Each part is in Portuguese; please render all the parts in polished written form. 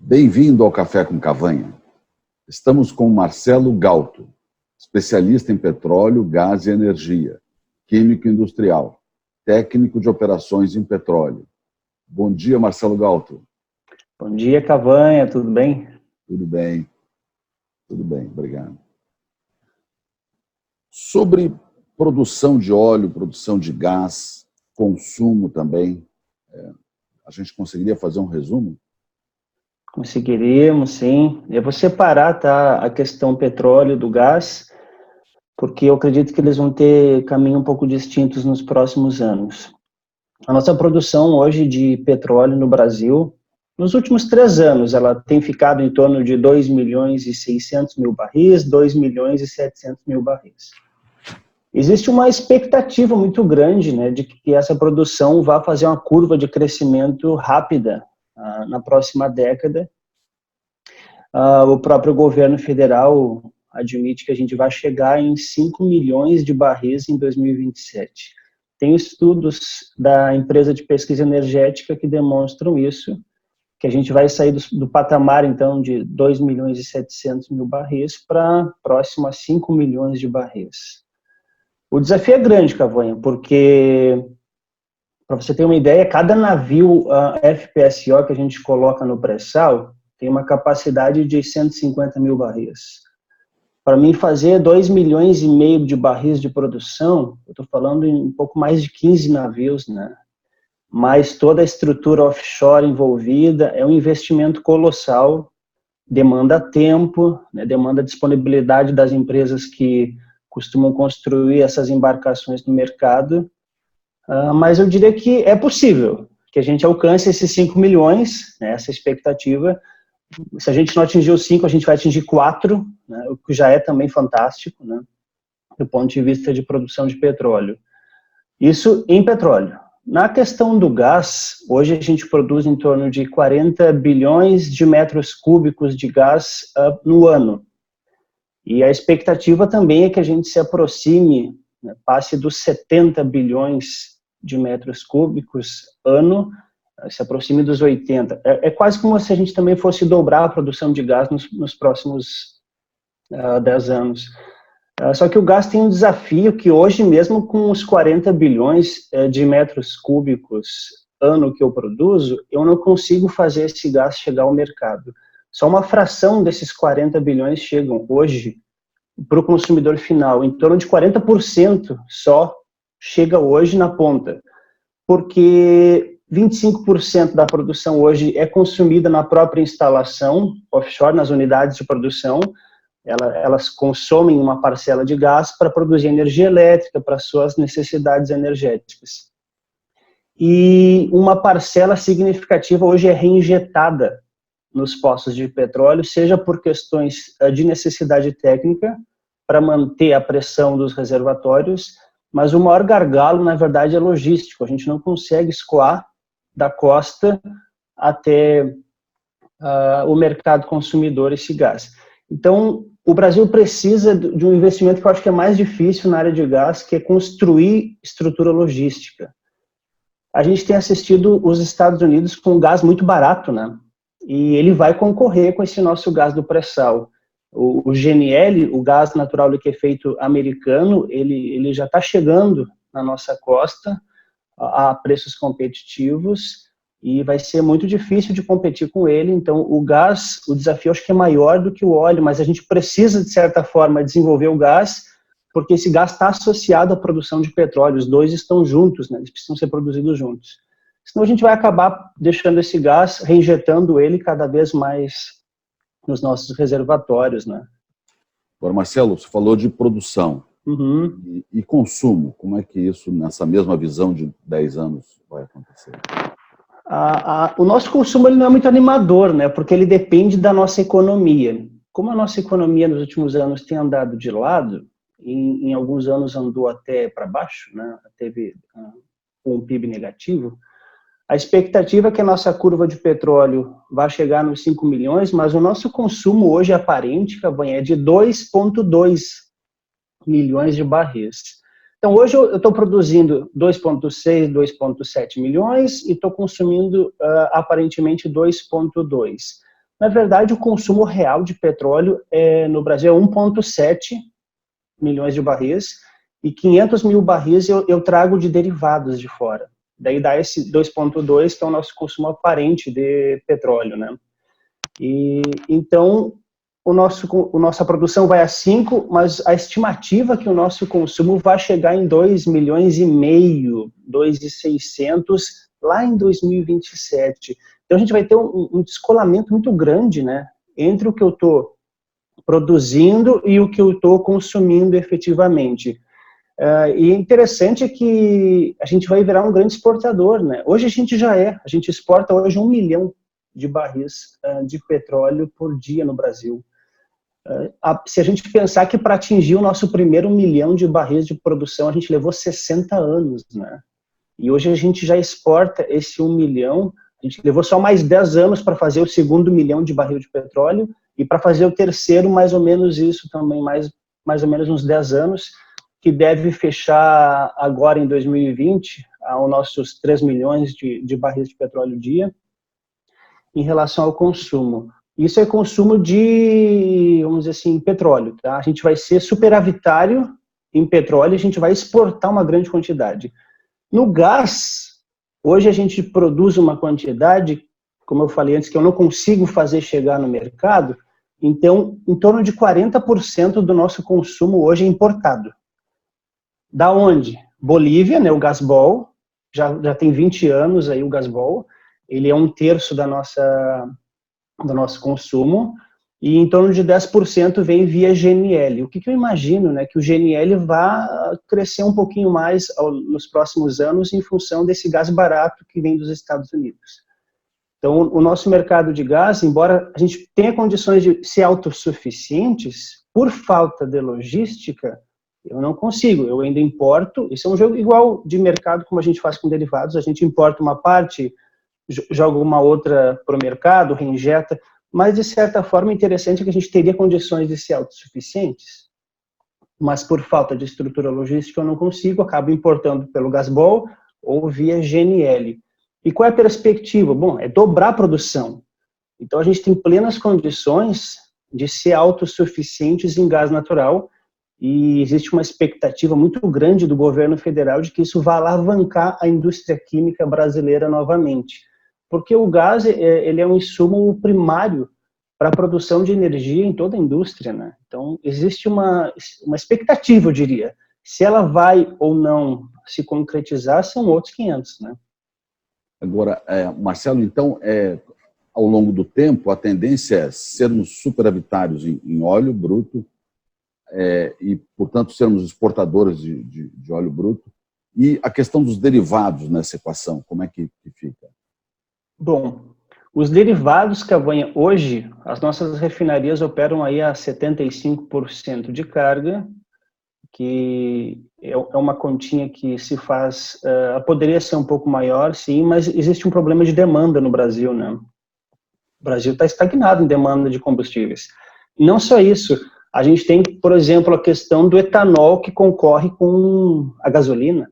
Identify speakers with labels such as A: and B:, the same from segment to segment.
A: Bem-vindo ao Café com Cavanha. Estamos com Marcelo Galto, especialista em petróleo, gás e energia, químico industrial, técnico de operações em petróleo. Bom dia, Marcelo Galto.
B: Bom dia, Cavanha, tudo bem?
A: Tudo bem, obrigado. Sobre produção de óleo, produção de gás, consumo também, a gente conseguiria fazer um resumo?
B: Conseguiríamos, sim. Eu vou separar, tá, a questão petróleo do gás, porque eu acredito que eles vão ter caminho um pouco distintos nos próximos anos. A nossa produção hoje de petróleo no Brasil, nos últimos 3 anos, ela tem ficado em torno de 2 milhões e 600 mil barris, 2 milhões e 700 mil barris. Existe uma expectativa muito grande, né, de que essa produção vá fazer uma curva de crescimento rápida na próxima década. O próprio governo federal admite que a gente vai chegar em 5 milhões de barris em 2027. Tem estudos da empresa de pesquisa energética que demonstram isso, que a gente vai sair do patamar, então, de 2 milhões e 700 mil barris para próximo a 5 milhões de barris. O desafio é grande, Cavanha, porque, para você ter uma ideia, cada navio FPSO que a gente coloca no pré-sal tem uma capacidade de 150 mil barris. Para mim fazer 2 milhões e meio de barris de produção, eu estou falando em um pouco mais de 15 navios, né? Mas toda a estrutura offshore envolvida é um investimento colossal, demanda tempo, né? Demanda disponibilidade das empresas que costumam construir essas embarcações no mercado, mas eu diria que é possível que a gente alcance esses 5 milhões, né, essa expectativa. Se a gente não atingir os 5, a gente vai atingir 4, né, o que já é também fantástico, né, do ponto de vista de produção de petróleo. Isso em petróleo. Na questão do gás, hoje a gente produz em torno de 40 bilhões de metros cúbicos de gás no ano. E a expectativa também é que a gente se aproxime, né, passe dos 70 bilhões de metros cúbicos ano, se aproxime dos 80. É quase como se a gente também fosse dobrar a produção de gás nos próximos 10 anos. Só que o gás tem um desafio que hoje, mesmo com os 40 bilhões de metros cúbicos ano que eu produzo, eu não consigo fazer esse gás chegar ao mercado. Só uma fração desses 40 bilhões chegam hoje para o consumidor final. Em torno de 40% só chega hoje na ponta, porque 25% da produção hoje é consumida na própria instalação offshore, nas unidades de produção. Elas consomem uma parcela de gás para produzir energia elétrica para suas necessidades energéticas. E uma parcela significativa hoje é reinjetada nos poços de petróleo, seja por questões de necessidade técnica, para manter a pressão dos reservatórios, mas o maior gargalo, na verdade, é logístico. A gente não consegue escoar da costa até o mercado consumidor esse gás. Então, o Brasil precisa de um investimento que eu acho que é mais difícil na área de gás, que é construir estrutura logística. A gente tem assistido os Estados Unidos com gás muito barato, né? E ele vai concorrer com esse nosso gás do pré-sal. O GNL, o gás natural liquefeito americano, ele já está chegando na nossa costa a preços competitivos e vai ser muito difícil de competir com ele. Então, o gás, o desafio acho que é maior do que o óleo, mas a gente precisa, de certa forma, desenvolver o gás, porque esse gás está associado à produção de petróleo. Os dois estão juntos, né? Eles precisam ser produzidos juntos. Senão a gente vai acabar deixando esse gás, reinjetando ele cada vez mais nos nossos reservatórios, né?
A: Agora, Marcelo, você falou de produção e consumo. Como é que isso, nessa mesma visão de 10 anos, vai acontecer?
B: O nosso consumo ele não é muito animador, né? Porque ele depende da nossa economia. Como a nossa economia nos últimos anos tem andado de lado, em alguns anos andou até para baixo, né? Teve um PIB negativo. A expectativa é que a nossa curva de petróleo vá chegar nos 5 milhões, mas o nosso consumo hoje aparente, Cavanha, é de 2,2 milhões de barris. Então, hoje eu estou produzindo 2,6, 2,7 milhões e estou consumindo aparentemente 2,2. Na verdade, o consumo real de petróleo no Brasil é 1,7 milhões de barris, e 500 mil barris eu trago de derivados de fora. Daí dá esse 2,2, que é o nosso consumo aparente de petróleo, né? E então nossa produção vai a 5, mas a estimativa é que o nosso consumo vai chegar em 2,5 milhões, 2,600 lá em 2027. Então a gente vai ter um descolamento muito grande, né, entre o que eu estou produzindo e o que eu estou consumindo efetivamente. E interessante é que a gente vai virar um grande exportador, né? Hoje a gente a gente exporta hoje 1 milhão de barris de petróleo por dia no Brasil. Se a gente pensar que para atingir o nosso primeiro 1 milhão de barris de produção, a gente levou 60 anos, né? E hoje a gente já exporta esse 1 milhão, a gente levou só mais 10 anos para fazer o segundo 1 milhão de barril de petróleo, e para fazer o terceiro, mais ou menos isso também, mais ou menos uns 10 anos, que deve fechar agora em 2020, aos nossos 3 milhões de barris de petróleo dia, em relação ao consumo. Isso é consumo de, vamos dizer assim, petróleo, tá? A gente vai ser superavitário em petróleo, a gente vai exportar uma grande quantidade. No gás, hoje a gente produz uma quantidade, como eu falei antes, que eu não consigo fazer chegar no mercado, então, em torno de 40% do nosso consumo hoje é importado. Da onde? Bolívia, né, o Gasbol, já tem 20 anos aí o Gasbol, ele é 1/3 do nosso consumo, e em torno de 10% vem via GNL. O que eu imagino, né, que o GNL vai crescer um pouquinho mais nos próximos anos em função desse gás barato que vem dos Estados Unidos. Então, o nosso mercado de gás, embora a gente tenha condições de ser autossuficientes, por falta de logística, eu não consigo, eu ainda importo. Isso é um jogo igual de mercado como a gente faz com derivados, a gente importa uma parte, joga uma outra para o mercado, reinjeta, mas de certa forma interessante é que a gente teria condições de ser autossuficientes, mas por falta de estrutura logística eu não consigo, acabo importando pelo Gasbol ou via GNL. E qual é a perspectiva? Bom, é dobrar a produção. Então a gente tem plenas condições de ser autossuficientes em gás natural, e existe uma expectativa muito grande do governo federal de que isso vá alavancar a indústria química brasileira novamente. Porque o gás ele é um insumo primário para a produção de energia em toda a indústria, né? Então, existe uma expectativa, eu diria. Se ela vai ou não se concretizar, são outros 500, né?
A: Agora, Marcelo, então, ao longo do tempo, a tendência é sermos superavitários em óleo bruto, e, portanto, sermos exportadores de óleo bruto. E a questão dos derivados nessa equação, como é que fica?
B: Bom, os derivados, Cavanha, hoje, as nossas refinarias operam aí a 75% de carga, que é uma continha que se faz, poderia ser um pouco maior, sim, mas existe um problema de demanda no Brasil, né? O Brasil está estagnado em demanda de combustíveis. E não só isso, a gente tem, por exemplo, a questão do etanol que concorre com a gasolina.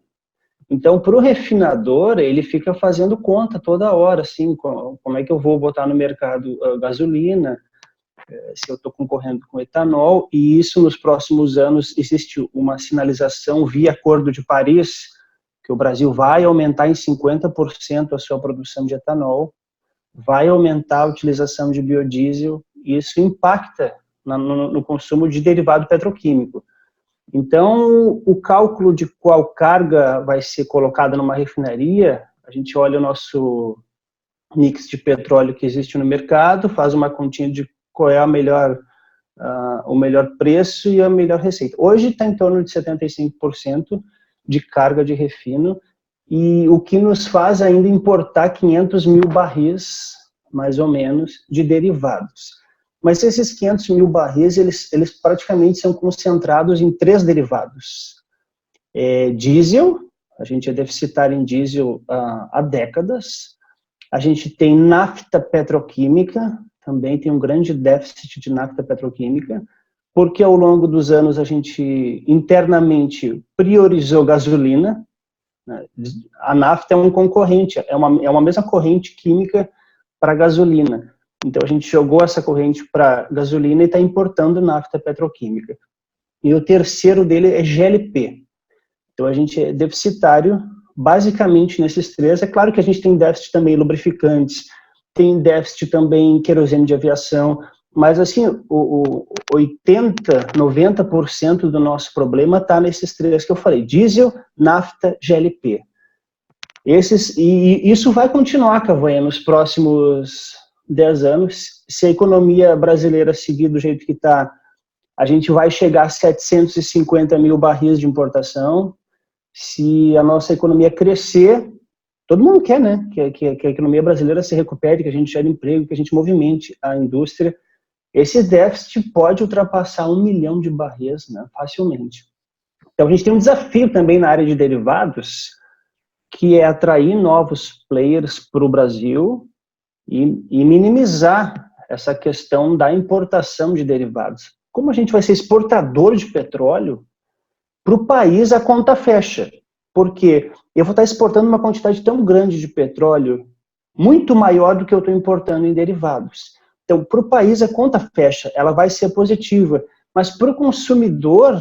B: Então, para o refinador, ele fica fazendo conta toda hora, assim, como é que eu vou botar no mercado gasolina, se eu estou concorrendo com etanol, e isso nos próximos anos existe uma sinalização via Acordo de Paris, que o Brasil vai aumentar em 50% a sua produção de etanol, vai aumentar a utilização de biodiesel, e isso impacta no consumo de derivado petroquímico. Então, o cálculo de qual carga vai ser colocada numa refinaria, a gente olha o nosso mix de petróleo que existe no mercado, faz uma continha de qual é o melhor preço e a melhor receita. Hoje está em torno de 75% de carga de refino, e o que nos faz ainda importar 500 mil barris, mais ou menos, de derivados. Mas esses 500 mil barris, eles praticamente são concentrados em 3 derivados. Diesel, a gente é deficitário em diesel há décadas. A gente tem nafta petroquímica, também tem um grande déficit de nafta petroquímica, porque ao longo dos anos a gente internamente priorizou gasolina. A nafta é um concorrente, é uma mesma corrente química para a gasolina. Então, a gente jogou essa corrente para gasolina e está importando nafta petroquímica. E o terceiro dele é GLP. Então, a gente é deficitário, basicamente, nesses três. É claro que a gente tem déficit também em lubrificantes, tem déficit também em querosene de aviação, mas, assim, o 80%, 90% do nosso problema está nesses três que eu falei: diesel, nafta, GLP. E isso vai continuar, Cavanha, nos próximos 10 anos. Se a economia brasileira seguir do jeito que está, a gente vai chegar a 750 mil barris de importação. Se a nossa economia crescer, todo mundo quer, né? Que a economia brasileira se recupere, que a gente gere emprego, que a gente movimente a indústria. Esse déficit pode ultrapassar 1 milhão de barris, né, facilmente. Então, a gente tem um desafio também na área de derivados, que é atrair novos players para o Brasil e minimizar essa questão da importação de derivados. Como a gente vai ser exportador de petróleo, para o país a conta fecha, porque eu vou estar exportando uma quantidade tão grande de petróleo, muito maior do que eu estou importando em derivados. Então, para o país a conta fecha, ela vai ser positiva, mas para o consumidor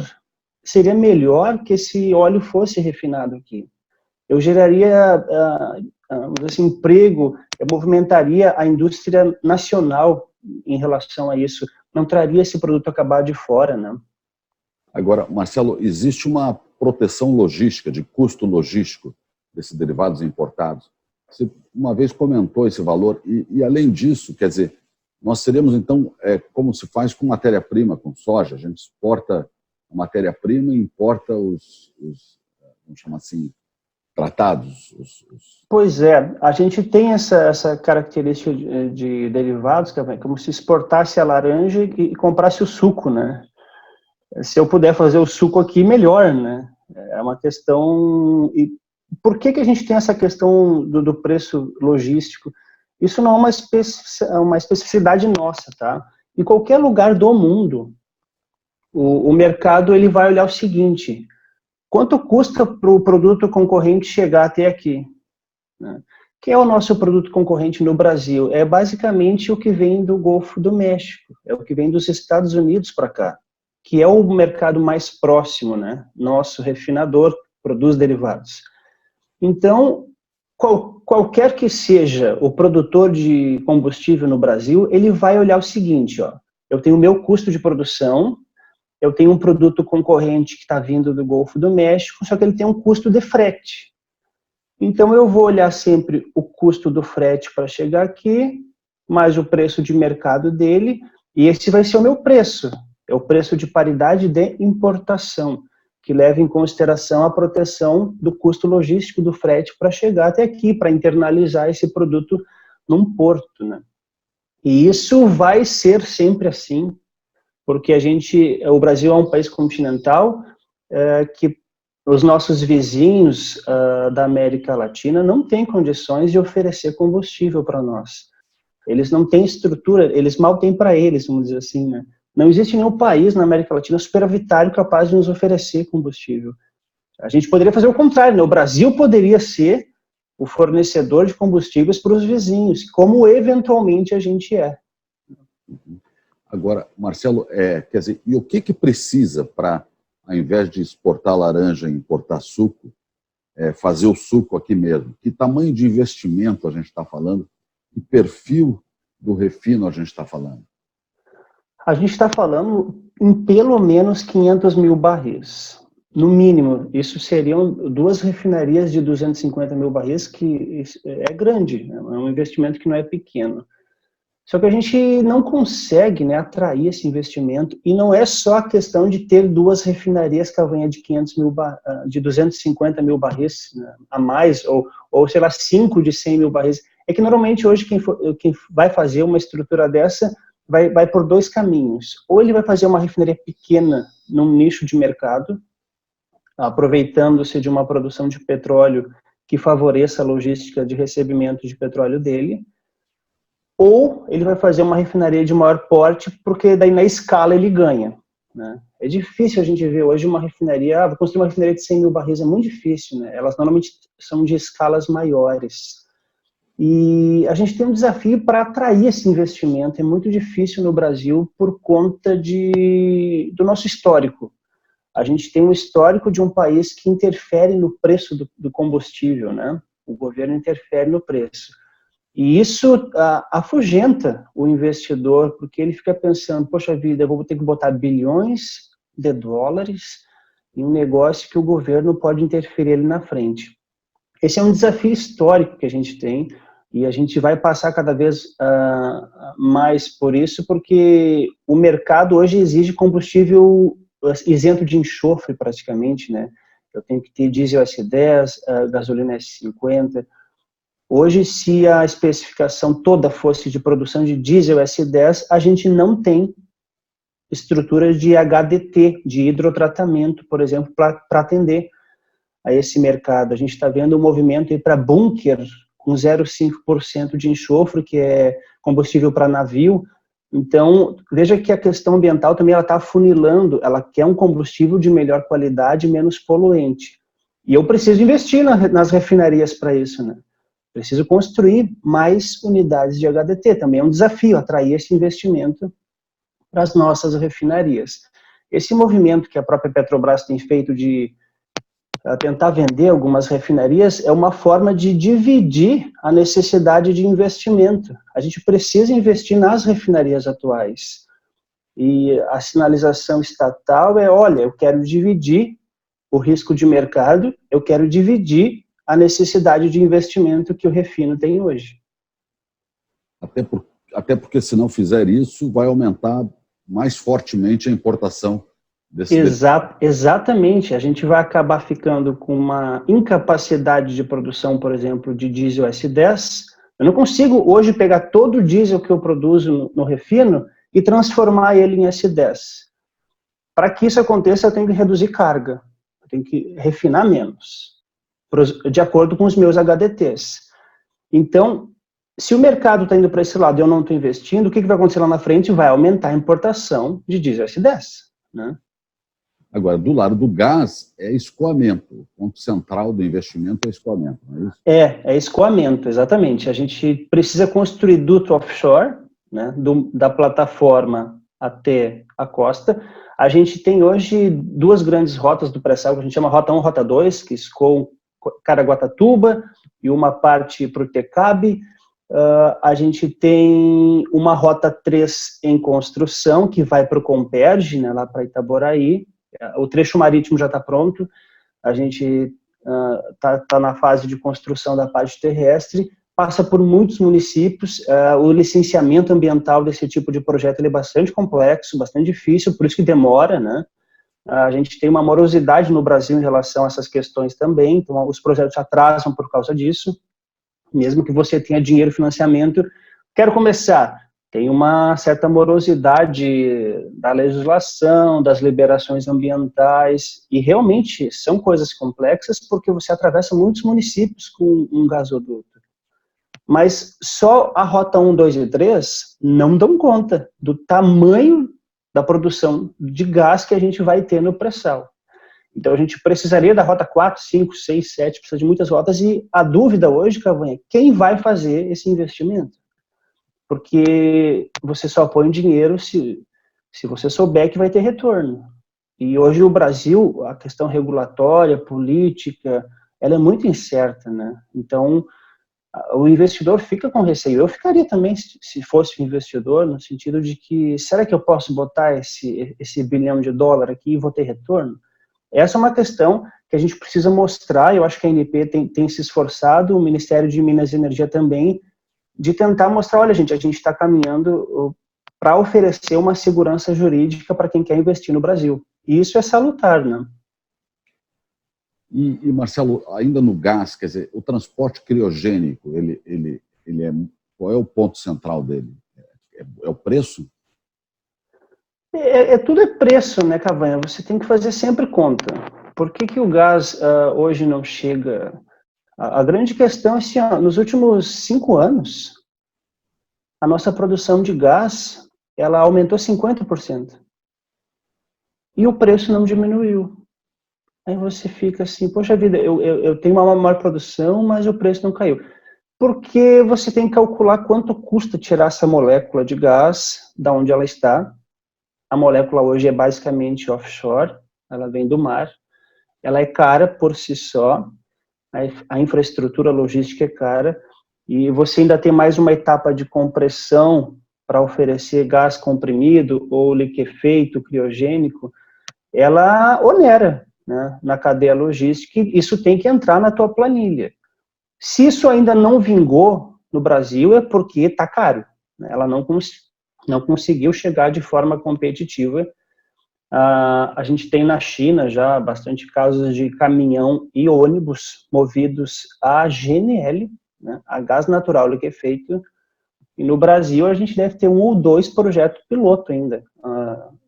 B: seria melhor que esse óleo fosse refinado aqui. Eu geraria assim, emprego, eu movimentaria a indústria nacional em relação a isso, não traria esse produto acabado de fora, né?
A: Agora, Marcelo, existe uma proteção logística, de custo logístico desses derivados importados. Você uma vez comentou esse valor e além disso, quer dizer, nós seremos então, como se faz com matéria-prima, com soja, a gente exporta a matéria-prima e importa vamos chamar assim, tratados?
B: Pois é, a gente tem essa característica de derivados, que é como se exportasse a laranja e comprasse o suco, né? Se eu puder fazer o suco aqui, melhor, né? É uma questão... E por que a gente tem essa questão do preço logístico? Isso não é uma especificidade nossa, tá? Em qualquer lugar do mundo, o mercado ele vai olhar o seguinte: quanto custa para o produto concorrente chegar até aqui? Né? Quem é o nosso produto concorrente no Brasil? É basicamente o que vem do Golfo do México, é o que vem dos Estados Unidos para cá, que é o mercado mais próximo, né? Nosso refinador produz derivados. Então, qualquer que seja o produtor de combustível no Brasil, ele vai olhar o seguinte, ó: eu tenho o meu custo de produção, eu tenho um produto concorrente que está vindo do Golfo do México, só que ele tem um custo de frete. Então, eu vou olhar sempre o custo do frete para chegar aqui, mais o preço de mercado dele, e esse vai ser o meu preço. É o preço de paridade de importação, que leva em consideração a proteção do custo logístico do frete para chegar até aqui, para internalizar esse produto num porto, né? E isso vai ser sempre assim, porque o Brasil é um país continental que os nossos vizinhos da América Latina não têm condições de oferecer combustível para nós. Eles não têm estrutura, eles mal têm para eles, vamos dizer assim, né? Não existe nenhum país na América Latina superavitário capaz de nos oferecer combustível. A gente poderia fazer o contrário, né? O Brasil poderia ser o fornecedor de combustíveis para os vizinhos, como eventualmente a gente é.
A: Agora, Marcelo, quer dizer, e o que precisa para, ao invés de exportar laranja e importar suco, fazer o suco aqui mesmo? Que tamanho de investimento a gente está falando? Que perfil do refino a gente está falando?
B: A gente está falando em pelo menos 500 mil barris. No mínimo, isso seriam 2 refinarias de 250 mil barris, que é grande, né? É um investimento que não é pequeno. Só que a gente não consegue, né, atrair esse investimento, e não é só a questão de ter 2 refinarias Cavanha de 250 mil barris, né, a mais, ou sei lá, 5 de 100 mil barris. É que normalmente hoje quem vai fazer uma estrutura dessa vai por 2 caminhos. Ou ele vai fazer uma refinaria pequena num nicho de mercado, aproveitando-se de uma produção de petróleo que favoreça a logística de recebimento de petróleo dele, ou ele vai fazer uma refinaria de maior porte, porque daí na escala ele ganha, né? É difícil a gente ver hoje uma refinaria, vou construir uma refinaria de 100 mil barris, é muito difícil, né? Elas normalmente são de escalas maiores. E a gente tem um desafio para atrair esse investimento. É muito difícil no Brasil por conta do nosso histórico. A gente tem um histórico de um país que interfere no preço do combustível, né? O governo interfere no preço. E isso afugenta o investidor, porque ele fica pensando, poxa vida, eu vou ter que botar bilhões de dólares em um negócio que o governo pode interferir ali na frente. Esse é um desafio histórico que a gente tem, e a gente vai passar cada vez mais por isso, porque o mercado hoje exige combustível isento de enxofre praticamente, né? Eu tenho que ter diesel S10, gasolina S50. Hoje, se a especificação toda fosse de produção de diesel S10, a gente não tem estrutura de HDT, de hidrotratamento, por exemplo, para atender a esse mercado. A gente está vendo um movimento para bunker com 0,5% de enxofre, que é combustível para navio. Então, veja que a questão ambiental também está afunilando, ela quer um combustível de melhor qualidade, menos poluente. E eu preciso investir nas refinarias para isso, né? Preciso construir mais unidades de HDT. Também é um desafio atrair esse investimento para as nossas refinarias. Esse movimento que a própria Petrobras tem feito de tentar vender algumas refinarias é uma forma de dividir a necessidade de investimento. A gente precisa investir nas refinarias atuais. E a sinalização estatal é, olha, eu quero dividir o risco de mercado, eu quero dividir a necessidade de investimento que o refino tem hoje.
A: Até porque, se não fizer isso, vai aumentar mais fortemente a importação desse...
B: Exatamente. A gente vai acabar ficando com uma incapacidade de produção, por exemplo, de diesel S10. Eu não consigo hoje pegar todo o diesel que eu produzo no refino e transformar ele em S10. Para que isso aconteça, eu tenho que reduzir carga. Eu tenho que refinar menos, de acordo com os meus HDTs. Então, se o mercado está indo para esse lado e eu não estou investindo, o que vai acontecer lá na frente? Vai aumentar a importação de diesel S10, né?
A: Agora, do lado do gás, é escoamento. O ponto central do investimento é escoamento, não é isso?
B: É escoamento, exatamente. A gente precisa construir duto offshore, né, da plataforma até a costa. A gente tem hoje duas grandes rotas do pré-sal, que a gente chama Rota 1 e Rota 2, que escoam Caraguatatuba e uma parte para o Tecabe. A gente tem uma Rota 3 em construção, que vai para o Comperj, né, lá para Itaboraí. O trecho marítimo já está pronto, a gente está na fase de construção da parte terrestre, passa por muitos municípios, o licenciamento ambiental desse tipo de projeto ele é bastante complexo, bastante difícil, por isso que demora, né? A gente tem uma morosidade no Brasil em relação a essas questões também, então os projetos atrasam por causa disso, mesmo que você tenha dinheiro e financiamento. Quero começar, tem uma certa morosidade da legislação, das liberações ambientais, e realmente são coisas complexas porque você atravessa muitos municípios com um gasoduto. Mas só a Rota 1, 2 e 3 não dão conta do tamanho da produção de gás que a gente vai ter no pré-sal. Então a gente precisaria da Rota 4, 5, 6, 7, precisa de muitas rotas, e a dúvida hoje, Cavanha, é quem vai fazer esse investimento? Porque você só põe dinheiro se você souber que vai ter retorno. E hoje o Brasil, a questão regulatória, política, ela é muito incerta, né? Então, o investidor fica com receio. Eu ficaria também, se fosse um investidor, no sentido de que, será que eu posso botar esse bilhão de dólar aqui e vou ter retorno? Essa é uma questão que a gente precisa mostrar, eu acho que a ANP tem se esforçado, o Ministério de Minas e Energia também, de tentar mostrar, olha gente, a gente está caminhando para oferecer uma segurança jurídica para quem quer investir no Brasil. E isso é salutar, né?
A: E Marcelo, ainda no gás, quer dizer, o transporte criogênico, qual é o ponto central dele? É o preço?
B: Tudo é preço, né, Cavanha? Você tem que fazer sempre conta. Por que o gás hoje não chega? A grande questão é assim, nos últimos 5 anos, a nossa produção de gás, ela aumentou 50%. E o preço não diminuiu. Aí você fica assim, poxa vida, eu tenho uma maior produção, mas o preço não caiu. Porque você tem que calcular quanto custa tirar essa molécula de gás da onde ela está. A molécula hoje é basicamente offshore, ela vem do mar, ela é cara por si só, a infraestrutura logística é cara, e você ainda tem mais uma etapa de compressão para oferecer gás comprimido ou liquefeito, criogênico, ela onera, né, na cadeia logística, e isso tem que entrar na tua planilha. Se isso ainda não vingou no Brasil, é porque está caro, né? Ela não conseguiu chegar de forma competitiva. A gente tem na China já bastante casos de caminhão e ônibus movidos a GNL, né, a gás natural liquefeito, e no Brasil a gente deve ter 1 ou 2 projetos piloto ainda,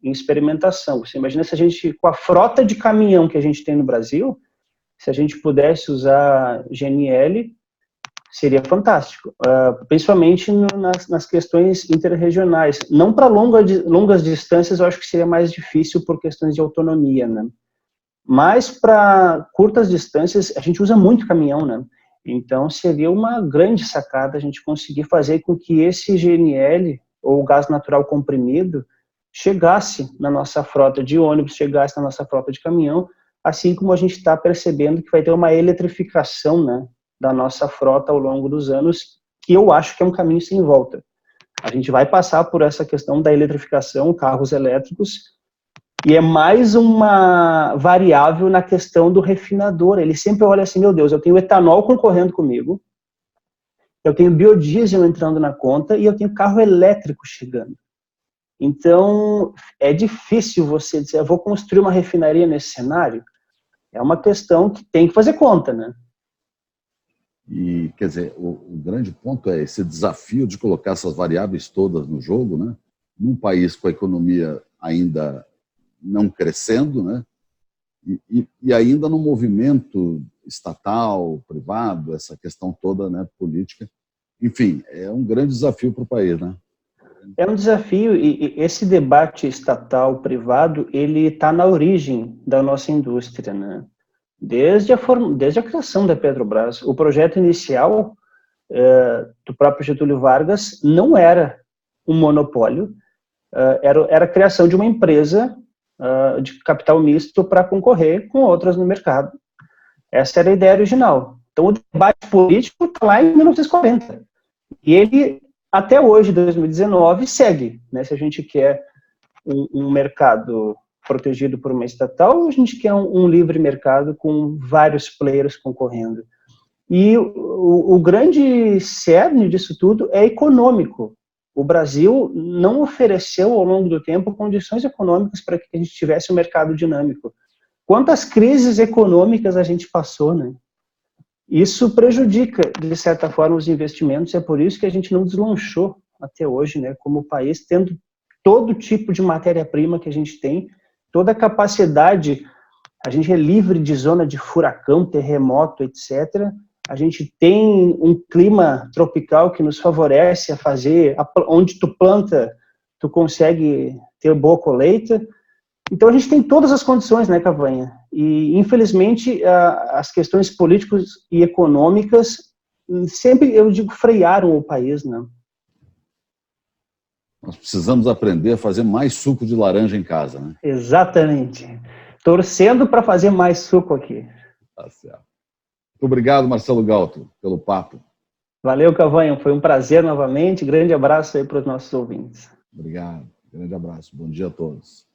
B: em experimentação. Você imagina se a gente, com a frota de caminhão que a gente tem no Brasil, se a gente pudesse usar GNL, seria fantástico, principalmente nas questões interregionais. Não para longas distâncias, eu acho que seria mais difícil por questões de autonomia, né? Mas para curtas distâncias, a gente usa muito caminhão, né? Então, seria uma grande sacada a gente conseguir fazer com que esse GNL, ou gás natural comprimido, chegasse na nossa frota de ônibus, chegasse na nossa frota de caminhão, assim como a gente está percebendo que vai ter uma eletrificação, né, da nossa frota ao longo dos anos, que eu acho que é um caminho sem volta. A gente vai passar por essa questão da eletrificação, carros elétricos, e é mais uma variável na questão do refinador. Ele sempre olha assim, meu Deus, eu tenho etanol concorrendo comigo, eu tenho biodiesel entrando na conta e eu tenho carro elétrico chegando. Então, é difícil você dizer, eu vou construir uma refinaria nesse cenário. É uma questão que tem que fazer conta, né?
A: E, quer dizer, o grande ponto é esse desafio de colocar essas variáveis todas no jogo, né? Num país com a economia ainda não crescendo, né? E ainda no movimento estatal, privado, essa questão toda, né, política. Enfim, é um grande desafio para o país, né?
B: É um desafio, e esse debate estatal-privado, ele está na origem da nossa indústria, né? Desde a criação da Petrobras. O projeto inicial do próprio Getúlio Vargas não era um monopólio, era a criação de uma empresa de capital misto para concorrer com outras no mercado. Essa era a ideia original. Então, o debate político está lá em 1940. E ele, até hoje, 2019, segue, né? Se a gente quer um mercado protegido por uma estatal, a gente quer um livre mercado com vários players concorrendo. E o grande cerne disso tudo é econômico. O Brasil não ofereceu, ao longo do tempo, condições econômicas para que a gente tivesse um mercado dinâmico. Quantas crises econômicas a gente passou, né? Isso prejudica, de certa forma, os investimentos, é por isso que a gente não deslanchou até hoje, né, como país, tendo todo tipo de matéria-prima que a gente tem, toda a capacidade, a gente é livre de zona de furacão, terremoto, etc. A gente tem um clima tropical que nos favorece a fazer, onde tu planta, tu consegue ter boa colheita. Então a gente tem todas as condições, né, Cavanha? E, infelizmente, as questões políticas e econômicas sempre, eu digo, frearam o país, né?
A: Nós precisamos aprender a fazer mais suco de laranja em casa, né?
B: Exatamente. Torcendo para fazer mais suco aqui.
A: Tá certo. Muito obrigado, Marcelo Galto, pelo papo.
B: Valeu, Cavanha. Foi um prazer novamente. Grande abraço aí para os nossos ouvintes.
A: Obrigado. Grande abraço. Bom dia a todos.